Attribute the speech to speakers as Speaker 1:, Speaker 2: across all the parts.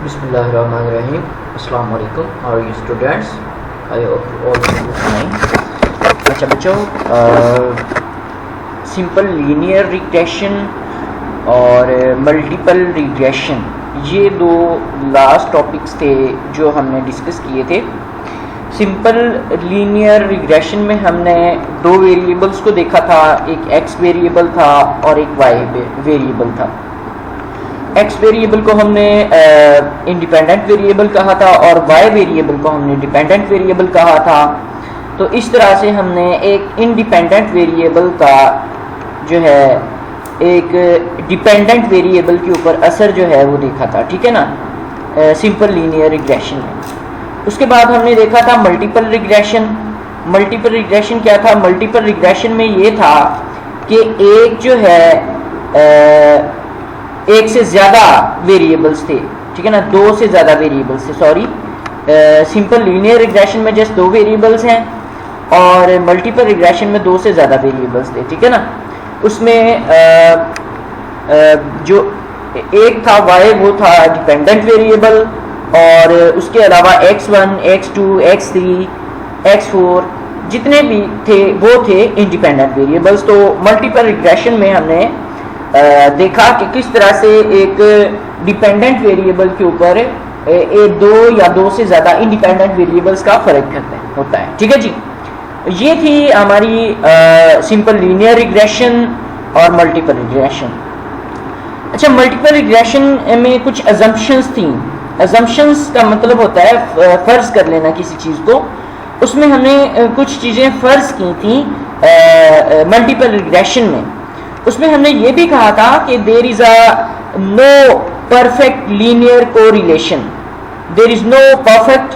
Speaker 1: Bismillahirrahmanirrahim. Assalamu alaikum. How are you students? I hope you all doing fine. अच्छा बच्चों, simple linear regression और multiple regression, ये दो last topics थे जो हमने डिस्कस किए थे। सिंपल लीनियर रिग्रेशन में हमने दो वेरिएबल्स को देखा था, एक एक्स वेरिएबल था और एक वाई वेरिएबल था। एक्स वेरिएबल को हमने इंडिपेंडेंट वेरिएबल कहा था और वाई वेरिएबल को हमने डिपेंडेंट वेरिएबल कहा था। तो इस तरह से हमने एक इंडिपेंडेंट वेरिएबल का जो है एक डिपेंडेंट वेरिएबल के ऊपर असर जो है वो देखा था, ठीक है ना, सिंपल लीनियर रिग्रेशन में। उसके बाद हमने देखा था मल्टीपल रिग्रेशन। मल्टीपल रिग्रेशन क्या था? मल्टीपल रिग्रेशन में ये था कि एक जो है एक से ज़्यादा वेरिएबल्स थे, ठीक है ना, दो से ज़्यादा वेरिएबल्स थे, सॉरी। सिंपल लीनियर रिग्रेशन में जस्ट दो वेरिएबल्स हैं और मल्टीपल रिग्रेशन में दो से ज़्यादा वेरिएबल्स थे, ठीक है ना। उसमें जो एक था y, वो था डिपेंडेंट वेरिएबल, और उसके अलावा x1, x2, x3, x4 जितने भी थे वो थे इंडिपेंडेंट वेरिएबल्स। तो मल्टीपल रिग्रेशन में हमने देखा कि किस तरह से एक डिपेंडेंट वेरिएबल के ऊपर दो या दो से ज़्यादा इंडिपेंडेंट वेरिएबल्स का फ़र्क होता है, ठीक है जी। ये थी हमारी सिंपल लीनियर रिग्रेशन और मल्टीपल रिग्रेशन। अच्छा, मल्टीपल रिग्रेशन में कुछ अजम्पशंस थी। अजम्पशंस का मतलब होता है फ़र्ज़ कर लेना किसी चीज़ को। उसमें हमने कुछ चीज़ें फ़र्ज़ की थी मल्टीपल रिग्रेशन में। उसमें हमने ये भी कहा था कि there is a no perfect linear correlation, there is no perfect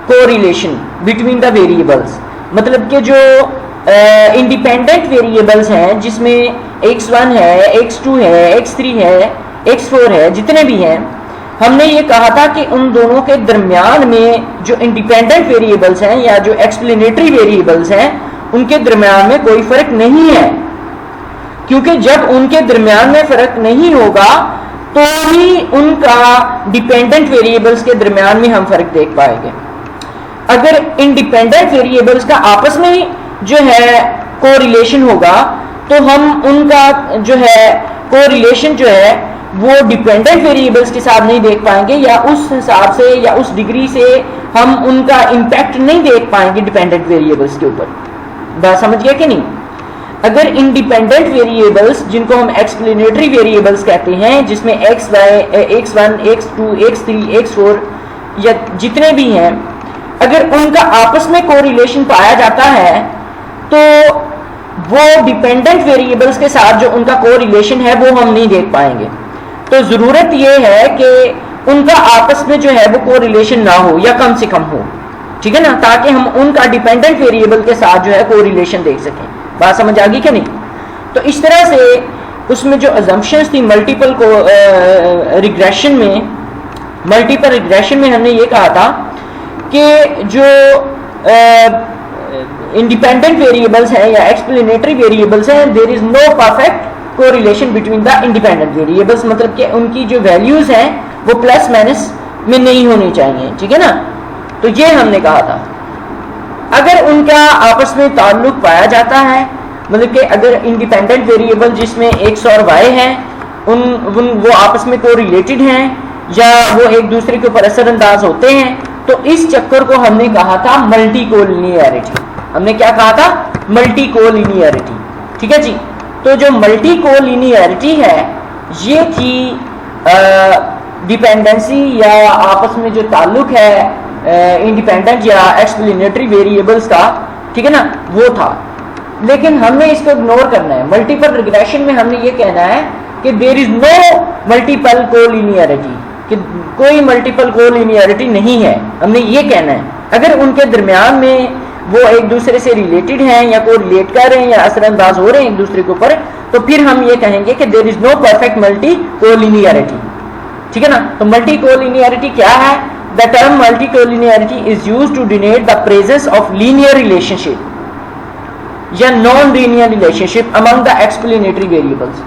Speaker 1: correlation between the variables. मतलब कि जो इंडिपेंडेंट वेरिएबल्स हैं जिसमें x1 है, x2 है, x3 है, x4 है, जितने भी हैं, हमने ये कहा था कि उन दोनों के दरमियान में जो इंडिपेंडेंट वेरिएबल्स हैं या जो एक्सप्लेनेटरी वेरिएबल्स हैं उनके दरमियान में कोई फ़र्क नहीं है, क्योंकि जब उनके दरमियान में फ़र्क नहीं होगा तो ही उनका डिपेंडेंट वेरिएबल्स के दरमियान में हम फ़र्क देख पाएंगे। अगर इंडिपेंडेंट वेरिएबल्स का आपस में जो है कोरिलेशन होगा तो हम उनका जो है कोरिलेशन जो है वो डिपेंडेंट वेरिएबल्स के साथ नहीं देख पाएंगे, या उस हिसाब से या उस डिग्री से हम उनका इम्पैक्ट नहीं देख पाएंगे डिपेंडेंट वेरिएबल्स के ऊपर। बात समझ गया कि नहीं? अगर इंडिपेंडेंट वेरिएबल्स जिनको हम एक्सप्लेनेटरी वेरिएबल्स कहते हैं, जिसमें x1, x2, x3, x4 या जितने भी हैं, अगर उनका आपस में कोरिलेशन पाया जाता है तो वो डिपेंडेंट वेरिएबल्स के साथ जो उनका कोरिलेशन है वो हम नहीं देख पाएंगे। तो ज़रूरत ये है कि उनका आपस में जो है वो कोरिलेशन ना हो या कम से कम हो, ठीक है ना, ताकि हम उनका डिपेंडेंट वेरिएबल के साथ जो है कोरिलेशन देख सकें। बात समझ आ गई क्या नहीं? तो इस तरह से उसमें जो अजम्पशंस थी मल्टीपल रिग्रेशन में, मल्टीपल रिग्रेशन में हमने ये कहा था कि जो इंडिपेंडेंट वेरिएबल्स हैं या एक्सप्लेनेटरी वेरिएबल्स हैं, there is no perfect correlation between the independent variables. मतलब कि उनकी जो वैल्यूज़ हैं वो प्लस माइनस में नहीं होनी चाहिए, ठीक है ना। तो ये हमने कहा था। अगर उनका आपस में ताल्लुक पाया जाता है, मतलब कि अगर इंडिपेंडेंट वेरिएबल जिसमें x और y हैं वो आपस में कोरिलेटेड हैं या वो एक दूसरे के ऊपर असरअंदाज होते हैं, तो इस चक्कर को हमने कहा था मल्टी कोलिनियरिटी। हमने क्या कहा था? मल्टी कोलिनियरिटी, ठीक है जी। तो जो मल्टी कोलिनियरिटी है ये थी डिपेंडेंसी या आपस में जो ताल्लुक है इंडिपेंडेंट या एक्सप्लेनेटरी वेरिएबल्स का, ठीक है ना, वो था। लेकिन हमने इसको इग्नोर करना है। मल्टीपल रिग्रेशन में हमने ये कहना है कि there is no multiple collinearity, कि कोई मल्टीपल कोलिनियरिटी नहीं है, हमने ये कहना है। अगर उनके दरमियान में वो एक दूसरे से रिलेटेड हैं या को रिलेट कर रहे हैं या असरअंदाज हो रहे हैं एक दूसरे के ऊपर, तो फिर हम ये कहेंगे कि there is no perfect multi collinearity, ठीक है ना। तो मल्टी कोलिनियरिटी क्या है? The term multicollinearity is used to denote the presence of linear relationship या non-linear relationship among the explanatory variables।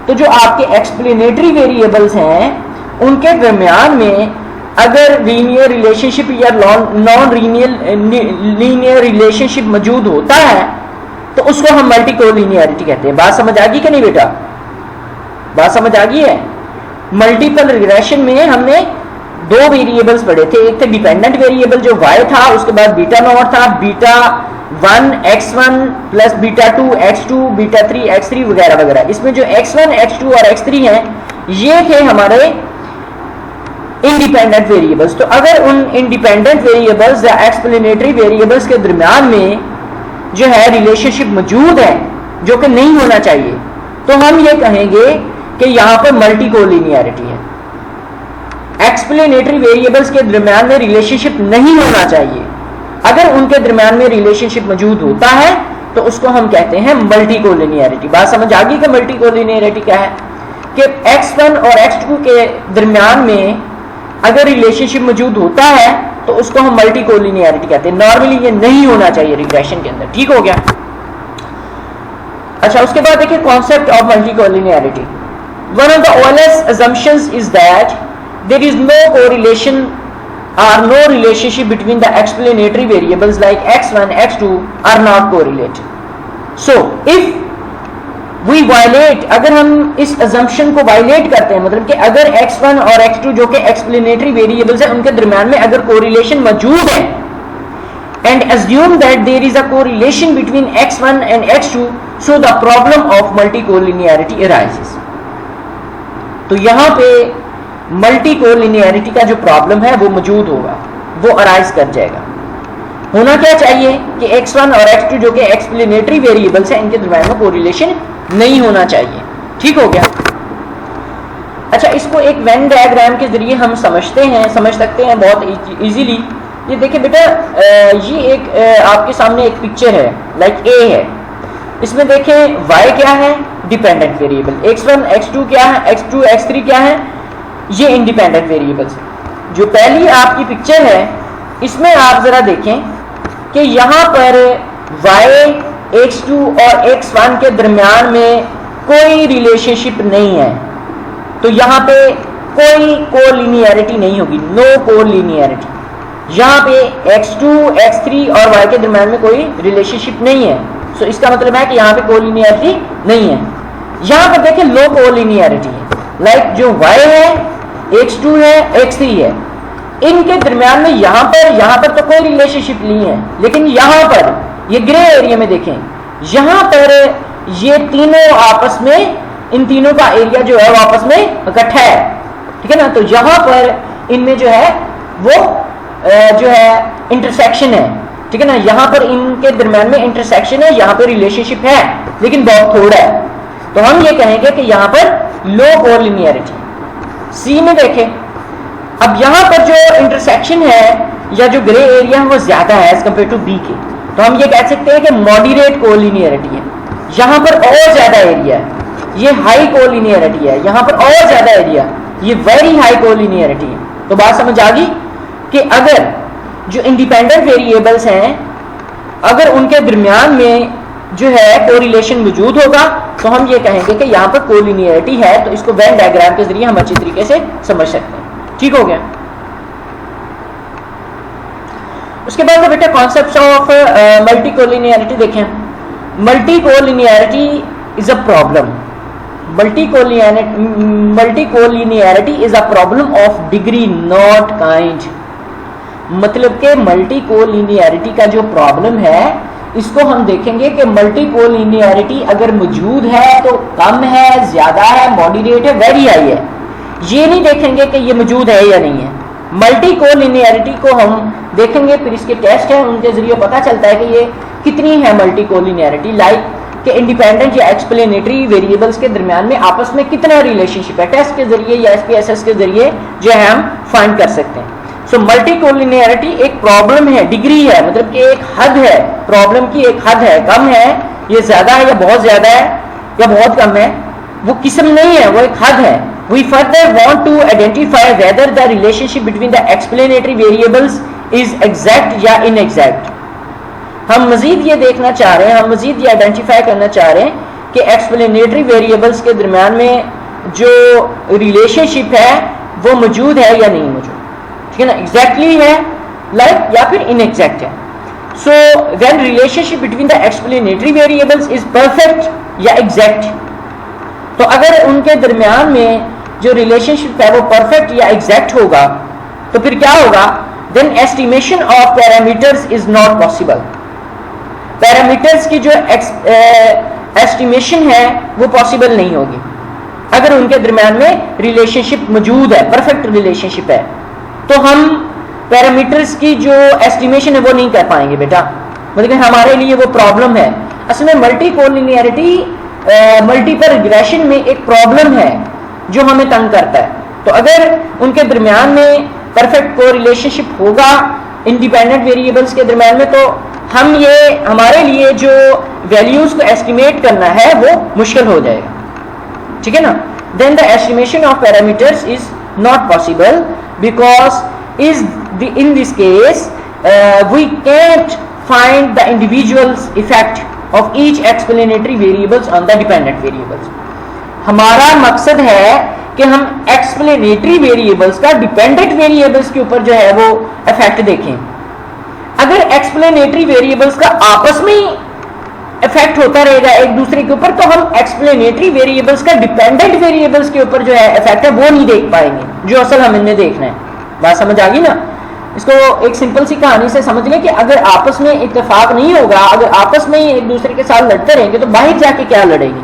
Speaker 1: तो जो आपके एक्सप्लेनेटरी वेरिएबल्स हैं उनके दरमियान में अगर लीनियर रिलेशनशिप या नॉन लीनियर रिलेशनशिप मौजूद होता है तो उसको हम मल्टी कोलिनियरिटी कहते हैं। बात समझ आ गई कि नहीं बेटा? बात समझ आ गई है? मल्टीपल रिग्रेशन में हमने दो वेरिएबल्स पढ़े थे, एक थे डिपेंडेंट वेरिएबल जो y था, उसके बाद बीटा नॉट था, beta 1 x1 plus beta 2 x2, beta 3 x3 वगैरह वगैरह। इसमें जो x1 x2 और x3 हैं ये थे हमारे इंडिपेंडेंट वेरिएबल्स। तो अगर उन इंडिपेंडेंट वेरिएबल्स या एक्सप्लेनेटरी वेरिएबल्स के दरमियान में जो है रिलेशनशिप मौजूद है जो कि नहीं होना चाहिए, तो हम ये कहेंगे कि यहां पर मल्टी कोलिनियरिटी है। एक्सप्लेनेटरी वेरिएबल्स के दरमियान में रिलेशनशिप नहीं होना चाहिए। अगर उनके दरमियान में रिलेशनशिप मौजूद होता है तो उसको हम कहते हैं मल्टी कोलिनियरिटी। बात समझ आ गई कि मल्टी कोलिनियरिटी क्या है? कि x1 और x2 के दरमियान में अगर रिलेशनशिप मौजूद होता है तो उसको हम मल्टी कोलिनियरिटी कहते हैं। नॉर्मली ये नहीं होना चाहिए रिग्रेशन के अंदर। ठीक हो गया? अच्छा, उसके बाद देखिए concept of multi collinearity. One of the oldest assumptions is that there is no correlation or no relationship between the explanatory variables like x1 x2 are not correlated. So if we violate, अगर हम इस assumption को violate करते हैं, मतलब कि अगर x1 और x2 जो कि explanatory variables है उनके दरम्यान में अगर correlation मौजूद है and assume that there is a correlation between x1 and x2, so the problem of multicollinearity arises. तो यहां पे मल्टी कोलिनियरिटी का जो प्रॉब्लम है वो मौजूद होगा, वो अराइज कर जाएगा। होना क्या चाहिए कि x1 और x2 जो कि एक्सप्लेनेटरी वेरिएबल्स हैं इनके दरम्यान में कोरिलेशन नहीं होना चाहिए। ठीक हो गया? अच्छा, इसको एक वेन डायग्राम के जरिए हम समझ सकते हैं बहुत इजीली। ये देखिए बेटा, ये एक आपके सामने एक पिक्चर है, लाइक ए है। इसमें देखें y क्या है? Dependent variable. x1 x2 क्या है? x2 x3 क्या है? ये इंडिपेंडेंट वेरिएबल्स। जो पहली आपकी पिक्चर है इसमें आप जरा देखें कि यहां पर y x2 और x1 के दरमियान में कोई रिलेशनशिप नहीं है, तो यहां पे कोई कोलिनियरिटी नहीं होगी, नो कोलिनियरिटी। यहां पे x2 x3 और y के दरमियान में कोई रिलेशनशिप नहीं है, सो इसका मतलब है कि यहां पे कोलिनियरिटी नहीं है। यहां पर देखें लो कोलिनियरिटी है, लाइक जो y है x2 है x3 है, इनके दरमियान में यहां पर तो कोई रिलेशनशिप नहीं है, लेकिन यहां पर ये ग्रे एरिया में देखें, यहां पर ये तीनों आपस में, इन तीनों का एरिया जो है वो आपस में इकट्ठा है। ठीक है ना? तो यहां पर इनमें जो है वो जो है इंटरसेक्शन है। ठीक है ना? यहां पर इनके दरमियान में इंटरसेक्शन है, यहां पर रिलेशनशिप है लेकिन बहुत थोड़ा है, तो हम ये कहेंगे कि यहां पर लो कोलिनियरिटी। सी में देखें, अब यहां पर जो इंटरसेक्शन है या जो ग्रे एरिया है वो ज्यादा है एज कंपेयर टू बी के, तो हम ये कह सकते हैं कि मॉडरेट कोलिनियरिटी है। यहां पर और ज्यादा एरिया है, ये हाई कोलिनियरिटी है। यहां पर और ज्यादा एरिया, ये वेरी हाई कोलिनियरिटी है। तो बात समझ आ गई कि अगर जो इंडिपेंडेंट वेरिएबल्स हैं अगर उनके दरमियान में जो है कोरिलेशन मौजूद होगा तो हम ये कहेंगे कि यहाँ पर कोलिनियरिटी है। तो इसको वेन डायग्राम के जरिए हम अच्छी तरीके से समझ सकते हैं। ठीक हो गया? उसके बाद बेटा कॉन्सेप्ट ऑफ मल्टी कोलिनियरिटी देखें। Multi collinearity is a problem. Multi collinearity is a problem of degree not kind. मतलब के मल्टी कोलिनियरिटी का जो प्रॉब्लम है इसको हम देखेंगे कि मल्टी कोलिनियरिटी अगर मौजूद है तो कम है, ज्यादा है, मॉडरेट है, वेरी हाई है। ये नहीं देखेंगे कि ये मौजूद है या नहीं है। मल्टी कोलिनियरिटी को हम देखेंगे, फिर इसके टेस्ट हैं, उनके जरिए पता चलता है कि ये कितनी है मल्टी कोलिनियरिटी। लाइक कि इंडिपेंडेंट या एक्सप्लेनेटरी वेरिएबल्स के दरमियान में आपस में कितना रिलेशनशिप है, टेस्ट के जरिए या SPSS के जरिए जो है हम फाइंड कर सकते हैं। सो मल्टी कोलिनियरिटी एक प्रॉब्लम है, डिग्री है, मतलब कि एक हद है, प्रॉब्लम की एक हद है, कम है, ये ज्यादा है या बहुत ज्यादा है या बहुत कम है, वो किस्म नहीं है, वो एक हद है। We further want to identify whether the relationship between the explanatory variables is exact या inexact। हम मजीद ये देखना चाह रहे हैं, हम मजीद ये आइडेंटिफाई करना चाह रहे हैं कि एक्सप्लेनेटरी वेरिएबल्स के दरमियान में जो रिलेशनशिप है वो मौजूद है या नहीं मौजूद। ठीक है ना, एग्जैक्टली है लाइक या फिर इनएग्जैक्ट है। So when relationship between the explanatory variables is perfect या एग्जैक्ट, तो अगर उनके दरमियान में जो रिलेशनशिप है वो परफेक्ट या एग्जैक्ट होगा तो फिर क्या होगा, then estimation of parameters is not possible. Parameters की जो एस्टिमेशन है वो पॉसिबल नहीं होगी अगर उनके दरमियान में रिलेशनशिप मौजूद है, परफेक्ट रिलेशनशिप है, तो हम पैरामीटर्स की जो एस्टिमेशन है वो नहीं कर पाएंगे बेटा, मतलब हमारे लिए वो प्रॉब्लम है। असल में मल्टी कोलिनियरिटी मल्टीपल रिग्रेशन में एक प्रॉब्लम है जो हमें तंग करता है। तो अगर उनके दरमियान में परफेक्ट को रिलेशनशिप होगा इंडिपेंडेंट वेरिएबल्स के दरमियान में, तो हम ये हमारे लिए जो वैल्यूज को एस्टिमेट करना है वो मुश्किल हो जाएगा, ठीक है ना। Then the estimation of parameters is not possible because in this case we can't find the individual effect of each explanatory variables on the dependent variables। हमारा मकसद है कि हम एक्सप्लेनेटरी वेरिएबल्स का डिपेंडेंट वेरिएबल्स के ऊपर जो है वो इफेक्ट देखें। अगर एक्सप्लेनेटरी वेरिएबल्स का आपस में ही इफेक्ट होता रहेगा एक दूसरे के ऊपर, तो हम एक्सप्लेनेटरी वेरिएबल्स का डिपेंडेंट वेरिएबल्स के ऊपर जो है इफेक्ट है वो नहीं देख पाएंगे, जो असल हमें देखना है। बात समझ आ गई ना। इसको एक सिंपल सी कहानी से समझ लें कि अगर आपस में इत्तेफाक नहीं होगा, अगर आपस में ही एक दूसरे के साथ लड़ते रहेंगे तो बाहर जाके क्या लड़ेंगे,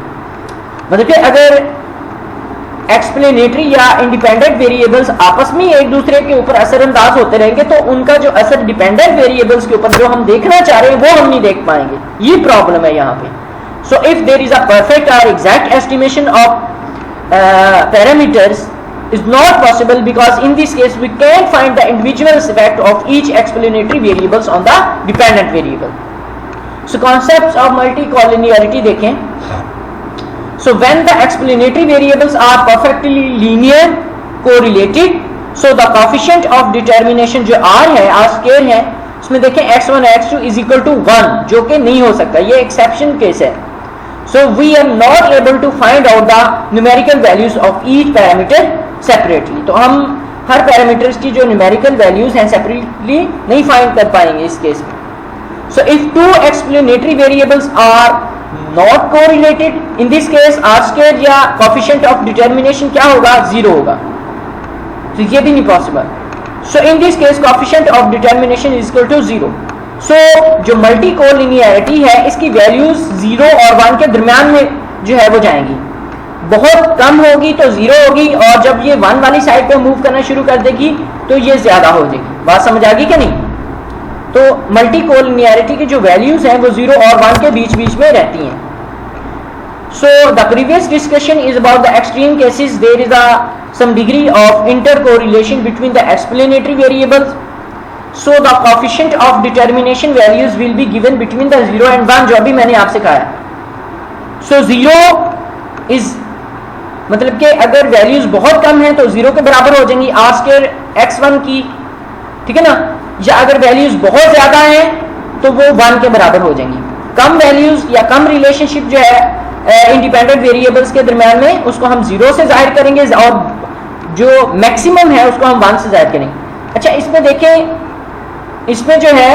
Speaker 1: मतलब कि अगर एक्सप्लेनेटरी या इंडिपेंडेंट वेरिएबल्स आपस में एक दूसरे के ऊपर असरअंदाज होते रहेंगे तो उनका जो असर डिपेंडेंट वेरिएबल्स के ऊपर जो हम देखना चाह रहे हैं वो हम नहीं देख पाएंगे, ये प्रॉब्लम है यहाँ पे। So if there is a perfect or exact estimation of parameters is not possible because in this case we can't find the individual effect of each explanatory variables on the dependent variable। So concepts of multicollinearity देखें। So when the explanatory variables are perfectly linear correlated, so the coefficient of determination जो r है, r square है, उसमें देखें x1 x2 is equal to 1, जो कि नहीं हो सकता, ये exception case है। So we are not able to find out the numerical values of each parameter separately। तो हम हर पैरामीटर्स की जो न्यूमेरिकल वैल्यूज हैं सेपरेटली नहीं फाइंड कर पाएंगे इस केस में। So if two explanatory variables are not correlated, in this case R square या कोएफिशिएंट ऑफ डिटरमिनेशन क्या होगा, 0 होगा, तो ये भी नहीं possible. So in this case coefficient of determination is equal to 0। So जो मल्टी कोलिनियरिटी है इसकी वैल्यूज 0 और 1 के दरमियान में जो है वो जाएंगी, बहुत कम होगी तो 0 होगी और जब ये 1 वाली साइड पे मूव करना शुरू कर देगी तो ये ज्यादा हो जाएगी। बात समझ आ गई क्या नहीं। तो मल्टी कोलिनियरिटी की जो वैल्यूज हैं वो 0 और 1 के बीच बीच में रहती हैं। So the previous discussion is about the extreme cases, there is some degree of inter correlation between the explanatory variables. So the coefficient of determination values will be given between the 0 and 1, जो अभी मैंने आपसे कहा है। सो 0 is मतलब कि अगर values बहुत कम है तो 0 के बराबर हो जाएंगी आर स्क्वायर x1 की, ठीक है ना, या अगर वैल्यूज बहुत ज्यादा हैं तो वो 1 के बराबर हो जाएंगी। कम वैल्यूज या कम रिलेशनशिप जो है इंडिपेंडेंट वेरिएबल्स के दरमियान में उसको हम 0 से जाहिर करेंगे और जो मैक्सिमम है उसको हम 1 से जाहिर करेंगे। अच्छा इसमें देखें, इसमें जो है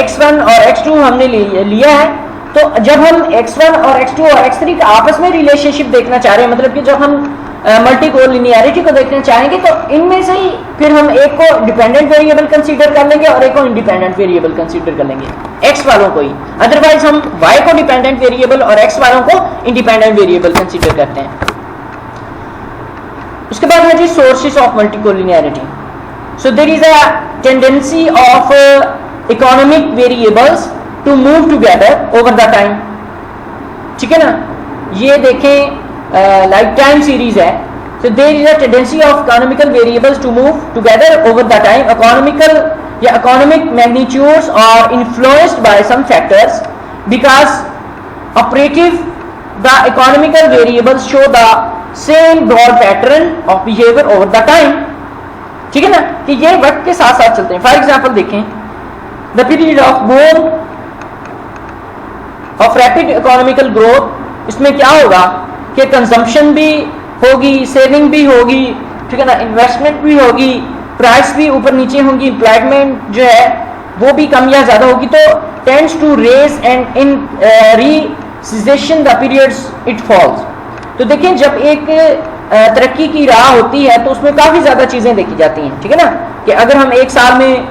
Speaker 1: x1 और x2 हमने लिया है, तो जब हम x1 और x2 और x3 का आपस में रिलेशनशिप देखना चाह रहे हैं, मतलब कि जब हम मल्टी कोलिनियरिटी को देखना चाहेंगे तो इनमें से ही फिर हम एक को डिपेंडेंट वेरिएबल कंसीडर कर लेंगे और एक को इंडिपेंडेंट वेरिएबल कंसीडर कर लेंगे, x वालों को ही। अदरवाइज हम y को डिपेंडेंट वेरिएबल और x वालों को इंडिपेंडेंट वेरिएबल कंसीडर करते हैं। उसके बाद है जी sources of multi collinearity. So there is a tendency of economic variables to move together over the time, ठीक है ना। ये देखें लाइक टाइम सीरीज है, so there is a tendency of economical variables to move together over the time। economical या economic magnitudes are influenced by some factors because operative the economical variables show the same broad pattern of behavior over the time, ठीक है ना, कि ये वक्त के साथ साथ चलते हैं। फॉर एग्जाम्पल देखें the period of boom of rapid economical growth, इसमें क्या होगा कि कंजम्पशन भी होगी, सेविंग भी होगी, ठीक है ना, इन्वेस्टमेंट भी होगी, प्राइस भी ऊपर नीचे होंगी, एम्प्लॉयमेंट जो है वो भी कम या ज़्यादा होगी, तो tends to raise and in recession the periods it falls. तो देखें जब एक तरक्की की राह होती है तो उसमें काफ़ी ज़्यादा चीज़ें देखी जाती हैं, ठीक है ना, कि अगर हम एक साल में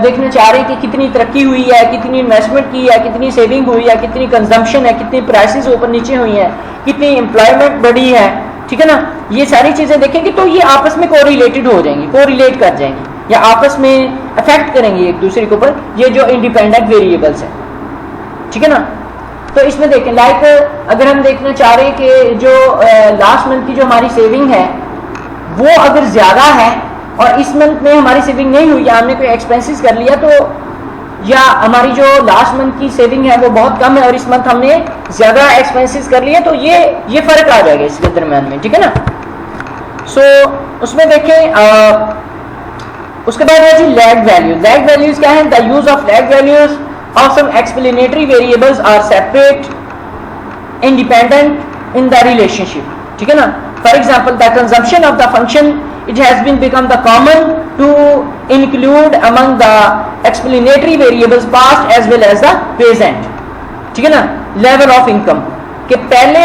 Speaker 1: देखना चाह रहे हैं कि कितनी तरक्की हुई है, कितनी इन्वेस्टमेंट की है, कितनी सेविंग हुई है, कितनी कंजम्पशन है, कितनी प्राइसेस ऊपर नीचे हुई हैं, कितनी एम्प्लॉयमेंट बढ़ी है, ठीक है ना, ये सारी चीज़ें देखेंगे तो ये आपस में कोरिलेटेड हो जाएंगी, कोरिलेट कर जाएंगी या आपस में अफेक्ट करेंगे एक दूसरे के ऊपर, ये जो इंडिपेंडेंट वेरिएबल्स हैं, ठीक है ना। तो इसमें देखें लाइक अगर हम देखना चाह रहे हैं कि जो लास्ट मंथ की जो हमारी सेविंग है वो अगर ज़्यादा है और इस मंथ में हमारी सेविंग नहीं हुई या हमने कोई एक्सपेंसेस कर लिया, तो या हमारी जो लास्ट मंथ की सेविंग है वो बहुत कम है और इस मंथ हमने ज़्यादा एक्सपेंसेस कर लिए, तो ये फ़र्क आ जाएगा इसके दरम्यान में, ठीक है ना। सो उसमें देखें उसके बाद है जी लैग वैल्यूज। लैग वैल्यूज क्या है? The use of lag values of some explanatory variables are separate, independent in the relationship, ठीक है ना। For example, the consumption of the function, it has been become the common to include among the explanatory variables past as well as the present, ठीक है ना। Level of income कि पहले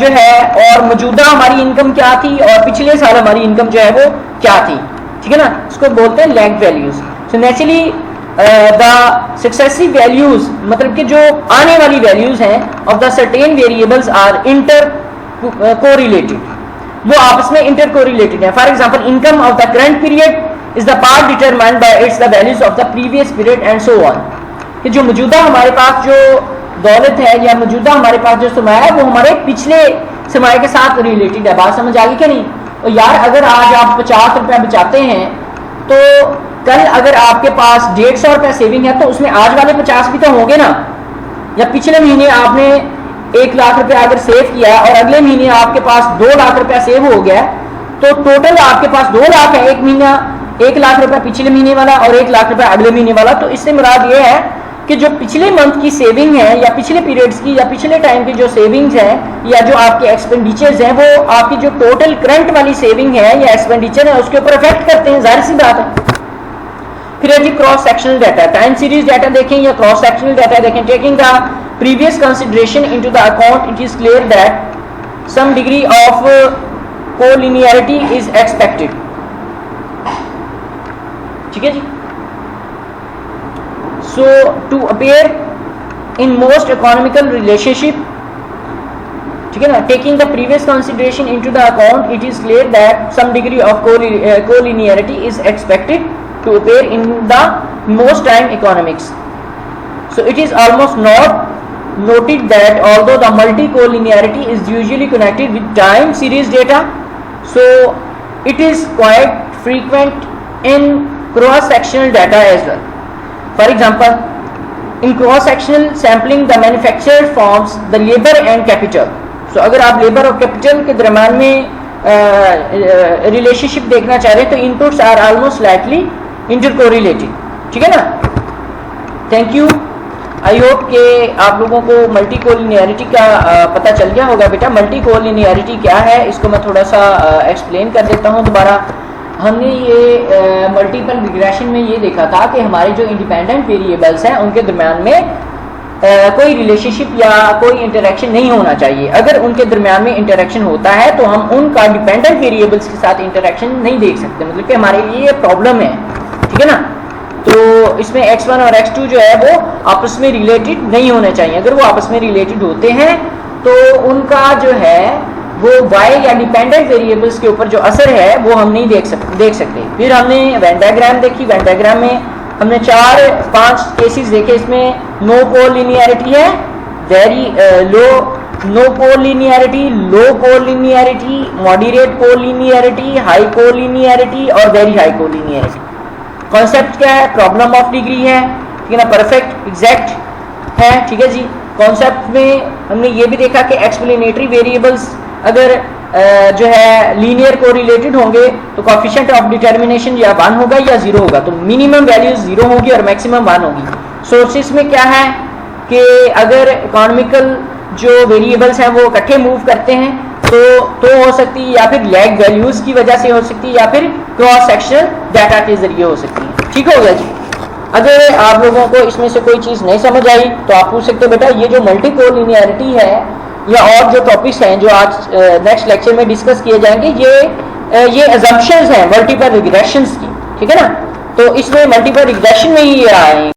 Speaker 1: जो है और मौजूदा हमारी इनकम क्या थी और पिछले साल हमारी इनकम जो है वो क्या थी, ठीक है ना, इसको बोलते हैं lag values. So naturally the successive values मतलब कि जो आने वाली वैल्यूज हैं of the certain variables are inter correlated, वो आपस में इंटर कोरिलेटेड है। For example income of the current period is the part determined by its the values of the previous period and so on, कि जो मौजूदा हमारे पास जो दौलत है या मौजूदा हमारे पास जो सरमाया है वो हमारे पिछले सरमाए के साथ रिलेटेड है। बात समझ आ गई क्या नहीं? और यार अगर आज आप 50 रुपया बचाते हैं तो कल अगर आपके पास 150 रुपया सेविंग है तो उसमें आज वाले 50 भी तो होंगे ना। या पिछले महीने आपने 1 लाख रुपया अगर सेव किया और अगले महीने आपके पास 2 लाख रुपया सेव हो गया तो टोटल आपके पास 2 लाख है, एक महीना 1 लाख रुपया पिछले महीने वाला और 1 लाख रुपया अगले महीने वाला। तो इससे मुराद ये है कि जो पिछले मंथ की सेविंग है या पिछले पीरियड्स की या पिछले टाइम की जो सेविंग्स है या जो आपके एक्सपेंडिचर्स हैं वो आपकी जो टोटल करंट वाली सेविंग है या एक्सपेंडिचर है उसके ऊपर इफेक्ट करते हैं, जाहिर सी बात है। फिर है जी cross sectional data, time series data देखें या क्रॉस सेक्शनल डाटा देखें। Taking the previous consideration into the account it is clear that some degree of collinearity is expected, ठीक है जी। So to appear in most economical relationship, ठीक है ना, taking the previous consideration into the account, it is clear that some degree of collinearity is expected to appear in the most time economics. So it is almost not noted that although the multi-collinearity is usually connected with time series data, so it is quite frequent in cross-sectional data as well. For example, in cross-sectional sampling the manufactured forms the labor and capital. So अगर आप labour और capital के दरम्यान में relationship देखना चाह रहे हैं तो इनपुट्स आर ऑलमोस्ट स्लाइटली इंटरकोरिलेटेड, ठीक है ना। Thank you. आई होप कि आप लोगों को मल्टी कोलिनियरिटी का पता चल गया होगा। बेटा मल्टी कोलिनियरिटी क्या है इसको मैं थोड़ा सा एक्सप्लेन कर देता हूँ दोबारा। हमने ये मल्टीपल रिग्रेशन में ये देखा था कि हमारे जो इंडिपेंडेंट वेरिएबल्स हैं उनके दरम्यान में कोई रिलेशनशिप या कोई इंटरेक्शन नहीं होना चाहिए। अगर उनके दरम्यान में इंटरेक्शन होता है तो हम उनका डिपेंडेंट वेरिएबल्स के साथ इंटरेक्शन नहीं देख सकते, मतलब कि हमारे लिए प्रॉब्लम है, ठीक है ना। तो इसमें x1 और x2 जो है वो आपस में रिलेटेड नहीं होने चाहिए। अगर वो आपस में रिलेटेड होते हैं तो उनका जो है वो y या डिपेंडेंट वेरिएबल्स के ऊपर जो असर है वो हम नहीं देख सकते। फिर हमने वेन डायग्राम देखी। वेन डायग्राम में हमने 4-5 केसेस देखे। इसमें नो कोलिनियरिटी है, very low no collinearity, low collinearity, moderate collinearity, high collinearity और वेरी हाई कोलिनियरिटी। कॉन्सेप्ट क्या है? प्रॉब्लम ऑफ डिग्री है, ठीक है ना, परफेक्ट एग्जैक्ट है, ठीक है जी। कॉन्सेप्ट में हमने ये भी देखा कि एक्सप्लेनेटरी वेरिएबल्स अगर जो है लीनियर कोरिलेटेड होंगे तो कोएफिशिएंट ऑफ डिटर्मिनेशन या 1 होगा या 0 होगा, तो मिनिमम वैल्यूज 0 होगी और मैक्सिमम 1 होगी। सोर्सेस में क्या है कि अगर इकोनॉमिकल जो वेरिएबल्स हैं वो इकट्ठे मूव करते हैं तो हो सकती है, या फिर लैग वैल्यूज की वजह से हो सकती है, या फिर क्रॉस सेक्शनल डाटा के जरिए हो सकती है। ठीक हो गया जी। अगर आप लोगों को इसमें से कोई चीज़ नहीं समझ आई तो आप पूछ सकते हो बेटा ये जो मल्टीपोल लिनियरिटी है या और जो टॉपिक्स हैं जो आज नेक्स्ट लेक्चर में डिस्कस किए जाएंगे, ये अजम्पशंस हैं मल्टीपल रिग्रेशंस की, ठीक है ना। तो इसमें मल्टीपल रिग्रेशन में ही ये आए